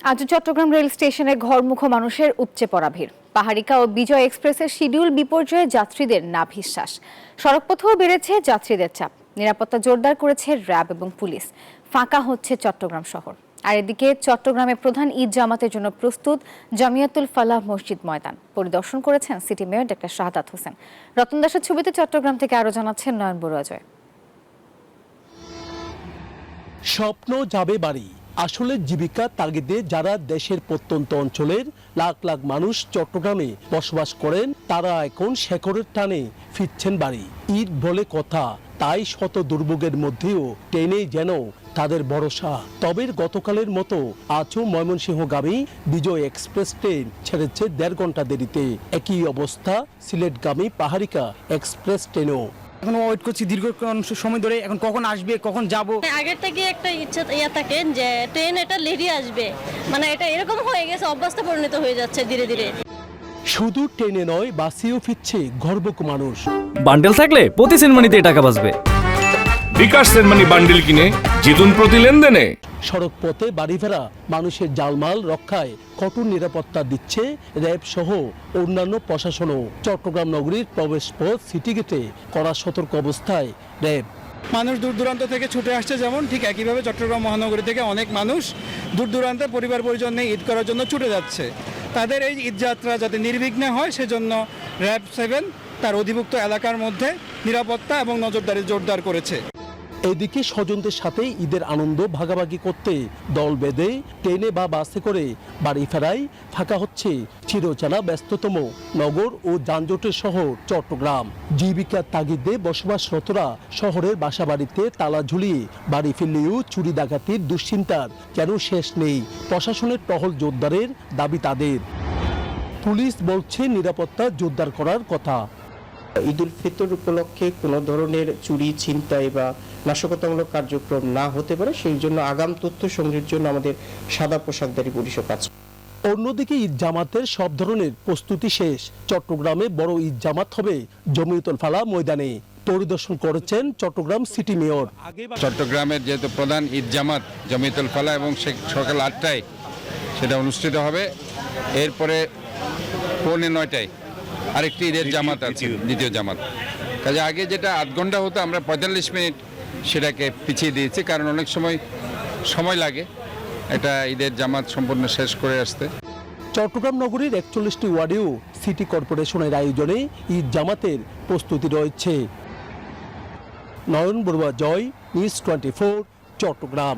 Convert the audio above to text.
আজ চট্টগ্রাম রেল স্টেশনে ঘরমুখো মানুষের উপচে পড়া ভিড়। পাহাড়িকা ও বিজয় এক্সপ্রেসের শিডিউল বিপর্যয়ে যাত্রীদের নাভিশ্বাস। সড়কপথেও বেড়েছে যাত্রীদের চাপ। নিরাপত্তা জোরদার করেছে র্যাব এবং পুলিশ। ফাঁকা হচ্ছে চট্টগ্রাম শহর। আর এদিকে চট্টগ্রামে প্রধান ঈদ জামাতের জন্য প্রস্তুত জামিয়াতুল ফালাহ মসজিদ ময়দান পরিদর্শন করেছেন city mayor doctor Shahadat Hossain. Ratan দাসের ছবিতে চট্টগ্রাম থেকে আরো জানাচ্ছেন নয়ন বড়ুয়া জয়। স্বপ্ন যাবে বাড়ি, আসলে জীবিকা তাগিদে যারা দেশের প্রত্যন্ত অঞ্চলের লাখ লাখ মানুষ চট্টগ্রামে বসবাস করেন তারা এখন শেকড়ের টানে ফিরছেন বাড়ি। ঈদ বলে কথা, তাই শত দুর্ভোগের মধ্যেও ট্রেনে যেন তাদের ভরসা। তবে গতকালের মতো আজও ময়মনসিংহগামী বিজয় এক্সপ্রেস ট্রেন ছেড়েছে 1.5 ঘন্টা দেরিতে। একই অবস্থা সিলেটগামী পাহাড়িকা এক্সপ্রেস ট্রেনও। এখন ওয়েট করছি দীর্ঘ সময় ধরে, এখন কখন আসবে কখন যাব। আগের থেকে একটা ইচ্ছা থাকে যে ট্রেন এটা লেটই আসবে, মানে এটা এরকম হয়ে গেছে, অভ্যস্ত পরিণত হয়ে যাচ্ছে ধীরে ধীরে। শুধু ট্রেনে নয়, বাসেও ফিরছে ঘরবুক মানুষ। বান্ডেল থাকলে প্রতি সেনমানিতে টাকা বাঁচবে। বিকাশ সেনমানি বান্ডেল কিনে জিতুন প্রতি লেনদেনে। সড়ক পথে বাড়ি ফেরা মানুষের জালমাল রক্ষায় কঠোর নিরাপত্তা দিচ্ছে র্যাব সহ অন্যান্য প্রশাসনও। চট্টগ্রাম নগরীর প্রবেশ পথ সিটি গেটে কড়া সতর্ক অবস্থায় র্যাব। মানুষ দূর দূরান্ত থেকে ছুটে আসছে, যেমন ঠিক একইভাবে চট্টগ্রাম মহানগরী থেকে অনেক মানুষ দূর দূরান্তে পরিবার পরিজন নিয়ে ঈদ করার জন্য ছুটে যাচ্ছে। তাদের এই ঈদ যাত্রা যাতে নির্বিঘ্নে হয় সেজন্য র্যাব 7 তার অধিভুক্ত এলাকার মধ্যে নিরাপত্তা এবং নজরদারি জোরদার করেছে। এদিকে স্বজনদের সাথে ঈদের আনন্দ ভাগাভাগি করতে দল বেঁধে ট্রেনে বা বাসে করে বাড়ি ফেরায় ফাঁকা হচ্ছে চিরচেনা ব্যস্ততম নগর ও যানজটের শহর চট্টগ্রাম। জীবিকার তাগিদে বসবাসরতরা শহরের বাসাবাড়িতে তালা ঝুলিয়ে বাড়ি ফিরলেও চুরি ডাকাতির দুশ্চিন্তার যেন শেষ নেই। প্রশাসনের টহল জোরদারের দাবি তাদের। পুলিশ বলছে নিরাপত্তা জোরদার করার কথা। ঈদ উল ফিতর উপলক্ষে কোনো ধরনের চুরি ছিনতাই বা নাশকতামূলক কার্যক্রম না হতে পারে সেই জন্য আগাম তথ্য সংগ্রহের জন্য আমাদের সাদা পোশাকধারী পুলিশও কাজ করে। অন্যদিকে ঈদ জামাতের সব ধরনের প্রস্তুতি শেষ। চট্টগ্রামে বড় ঈদ জামাত হবে জামিয়াতুল ফালাহ ময়দানে। পরিদর্শন করেছেন চট্টগ্রাম সিটি মেয়র। চট্টগ্রামের যেহেতু প্রধান ঈদ জামাত জামিয়াতুল ফালাহ এবং সকাল 8টায় সেটা অনুষ্ঠিত হবে। এরপরে 8:45টায় আরেকটি ঈদের জামাত আছে, দ্বিতীয় জামাত। কাজে আগে যেটা 8 ঘন্টা হতো আমরা 45 মিনিট সেটাকে পিছিয়ে দিয়েছি, কারণ অনেক সময় লাগে এটা ঈদের জামাত সম্পূর্ণ শেষ করে আসতে। চট্টগ্রাম নগরীর 41টি ওয়ার্ডেও সিটি কর্পোরেশনের আয়োজনে ঈদ জামাতের প্রস্তুতি রয়েছে। নয়ন বড়ুয়া জয়, নিউজ 24, চট্টগ্রাম।